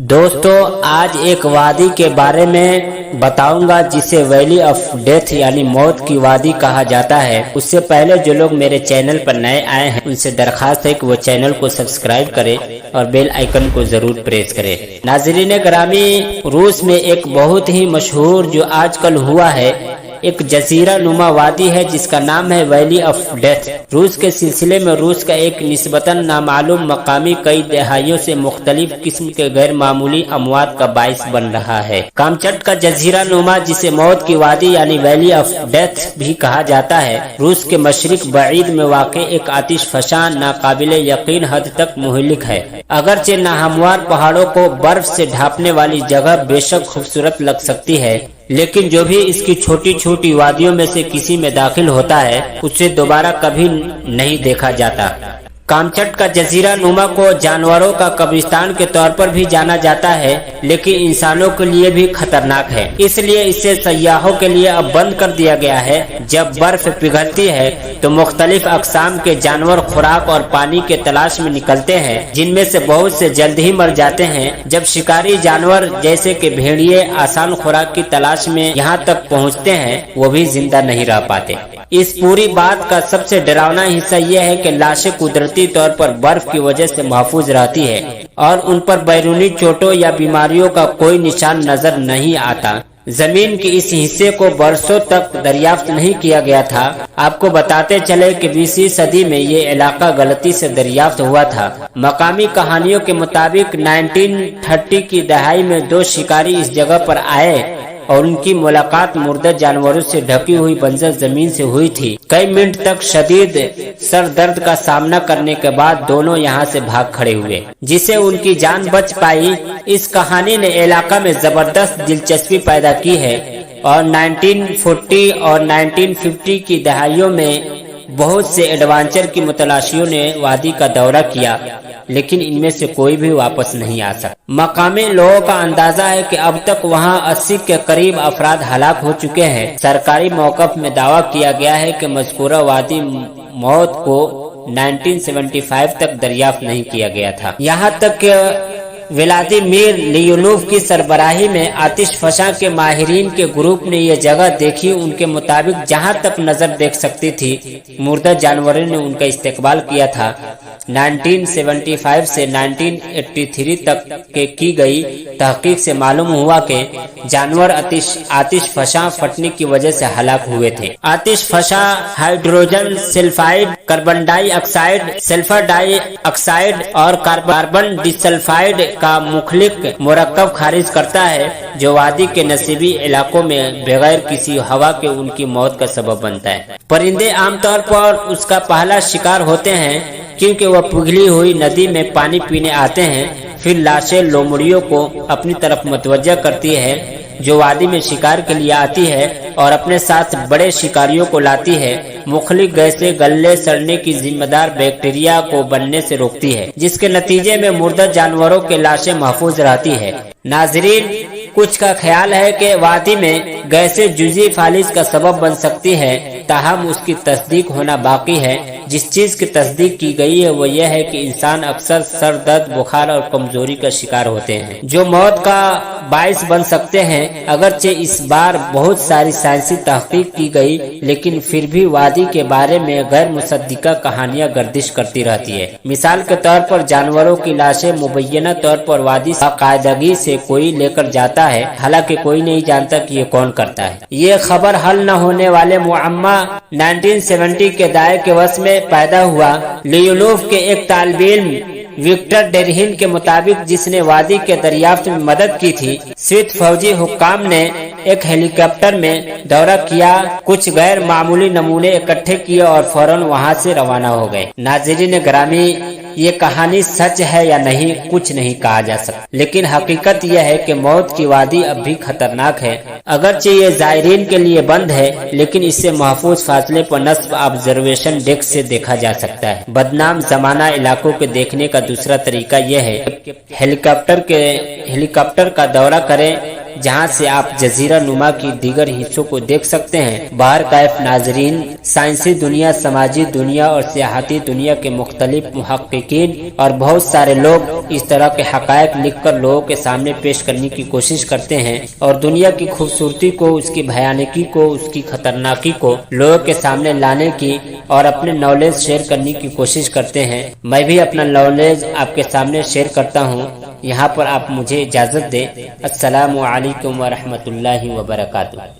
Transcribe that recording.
दोस्तों आज एक वादी के बारे में बताऊंगा जिसे वैली ऑफ डेथ यानी मौत की वादी कहा जाता है। उससे पहले जो लोग मेरे चैनल पर नए आए हैं उनसे दरखास्त है कि वो चैनल को सब्सक्राइब करें और बेल आइकन को जरूर प्रेस करें। नाज़रीन ग्रामी, रूस में एक बहुत ही मशहूर जो आजकल हुआ है एक जजीरा नुमा वादी है जिसका नाम है वैली ऑफ डेथ। रूस के सिलसिले में रूस का एक निस्बतन नामालूम मकामी कई दहाइयों से मुख्तलिफ किस्म के गैर मामूली अमवात का बाइस बन रहा है। कामचट का जजीरा नुमा जिसे मौत की वादी यानी वैली ऑफ डेथ भी कहा जाता है, रूस के मशरिक बईद में वाक़े एक आतिश फशां नाकाबिले यकीन हद तक मुहलिक है। अगरचे नाहमवार पहाड़ों को बर्फ से ढांपने वाली जगह बेशक खूबसूरत लग सकती है, लेकिन जो भी इसकी छोटी छोटी वादियों में से किसी में दाखिल होता है उसे दोबारा कभी नहीं देखा जाता। कामचट का जजीरा नुमा को जानवरों का कब्रिस्तान के तौर पर भी जाना जाता है, लेकिन इंसानों के लिए भी खतरनाक है। इसलिए इसे सयाहों के लिए अब बंद कर दिया गया है। जब बर्फ पिघलती है तो मुख्तलिफ अकसाम के जानवर खुराक और पानी के तलाश में निकलते हैं, जिनमें से बहुत से जल्द ही मर जाते हैं। जब शिकारी जानवर जैसे कि भेड़िए आसान खुराक की तलाश में यहाँ तक पहुँचते हैं, वो भी जिंदा नहीं रह पाते। इस पूरी बात का सबसे डरावना हिस्सा यह है कि लाशें कुदरती तौर पर बर्फ की वजह से महफूज रहती है और उन पर बैरूनी चोटों या बीमारियों का कोई निशान नजर नहीं आता। जमीन के इस हिस्से को बरसों तक दरियाफ्त नहीं किया गया था। आपको बताते चले कि 20वीं सदी में ये इलाका गलती से दरियाफ्त हुआ था। मकामी कहानियों के मुताबिक 1930 की दहाई में दो शिकारी इस जगह पर आए और उनकी मुलाकात मुर्दा जानवरों से ढकी हुई बंजर जमीन से हुई थी। कई मिनट तक शदीद सर दर्द का सामना करने के बाद दोनों यहाँ से भाग खड़े हुए, जिससे उनकी जान बच पाई। इस कहानी ने इलाका में जबरदस्त दिलचस्पी पैदा की है और 1940 और 1950 की दहाइयों में बहुत से एडवेंचर की मुतलाशियों ने वादी का दौरा किया, लेकिन इनमें से कोई भी वापस नहीं आ सका। मकामी लोगों का अंदाजा है कि अब तक वहां 80 के करीब अफराद हलाक हो चुके हैं। सरकारी मौक़िफ़ में दावा किया गया है कि मज़कूरा वादी मौत को 1975 तक दरियाफ्त नहीं किया गया था। यहाँ तक कि व्लादिमीर लियोनोव की सरबराही में आतिश फशां के माहिरीन के ग्रुप ने यह जगह देखी। उनके मुताबिक जहां तक नजर देख सकती थी मुर्दा जानवरों ने उनका इस्तेकबाल किया था। 1975 से 1983 तक के की गई तहकीक से मालूम हुआ कि जानवर आतिश फशां फटने की वजह से हलाक हुए थे। आतिश फशां hydrogen sulphide, carbon dioxide, sulphur dioxide और कार्बन डिसल्फाइड का मुखलिक मुरक्कब खारिज करता है, जो वादी के नसीबी इलाकों में बगैर किसी हवा के उनकी मौत का सबब बनता है। परिंदे आमतौर पर उसका पहला शिकार होते हैं क्योंकि वह पिघली हुई नदी में पानी पीने आते हैं। फिर लाशें लोमड़ियों को अपनी तरफ मुतवज्जा करती है जो वादी में शिकार के लिए आती है और अपने साथ बड़े शिकारियों को लाती है। मुखलिक गैसें गलने सड़ने की जिम्मेदार बैक्टीरिया को बनने से रोकती है, जिसके नतीजे में मुर्दा जानवरों के लाशें महफूज रहती है। नाजरीन, कुछ का ख्याल है कि वादी में गैसें जुजी फालिज का सबब बन सकती है, ताहम उसकी तस्दीक होना बाकी है। जिस चीज की तस्दीक की गई है वो यह है कि इंसान अक्सर सर दर्द, बुखार और कमजोरी का शिकार होते हैं, जो मौत का बाइस बन सकते हैं। अगरचे इस बार बहुत सारी साइंसी तहकीक की गई, लेकिन फिर भी वादी के बारे में गैर मुसद्दिका कहानियां गर्दिश करती रहती है। मिसाल के तौर पर जानवरों की लाशें मुबैना तौर पर वादी बाकायदगी से कोई लेकर जाता है, हालांकि कोई नहीं जानता कि ये कौन करता है। ये खबर हल न होने वाले मुअम्मा 1970 के दायरे के वश में पैदा हुआ। लियोनोव के एक तालिब इल्म विक्टर डेरहिन के मुताबिक, जिसने वादी के दरियाफ्त में मदद की थी, स्विस फौजी हुक्काम ने एक हेलीकॉप्टर में दौरा किया, कुछ गैर मामूली नमूने इकट्ठे किए और फौरन वहां से रवाना हो गए। नाज़रीन ग्रामी, ये कहानी सच है या नहीं कुछ नहीं कहा जा सकता, लेकिन हकीकत यह है कि मौत की वादी अब भी खतरनाक है। अगरचे ये जायरीन के लिए बंद है, लेकिन इससे महफूज फासले पर नस्ब ऑब्जर्वेशन डेस्क से देखा जा सकता है। बदनाम जमाना इलाकों के देखने का दूसरा तरीका यह है हेलीकॉप्टर का दौरा करें जहां से आप जजीरा नुमा की दीगर हिस्सों को देख सकते हैं। बहरकैफ नाजरीन, साइंसी दुनिया, समाजी दुनिया और सियाहती दुनिया के मुख्तलिफ मुहक्किकीन और बहुत सारे लोग इस तरह के हकायक लिखकर लोगों के सामने पेश करने की कोशिश करते हैं और दुनिया की खूबसूरती को, उसकी भयानकी को, उसकी खतरनाकी को लोगों के सामने लाने की और अपने नॉलेज शेयर करने की कोशिश करते हैं। मैं भी अपना नॉलेज आपके सामने शेयर करता हूँ। यहाँ पर आप मुझे इजाजत दें। अस्सलामु अलैकुम व रहमतुल्लाहि व बरकातुहू।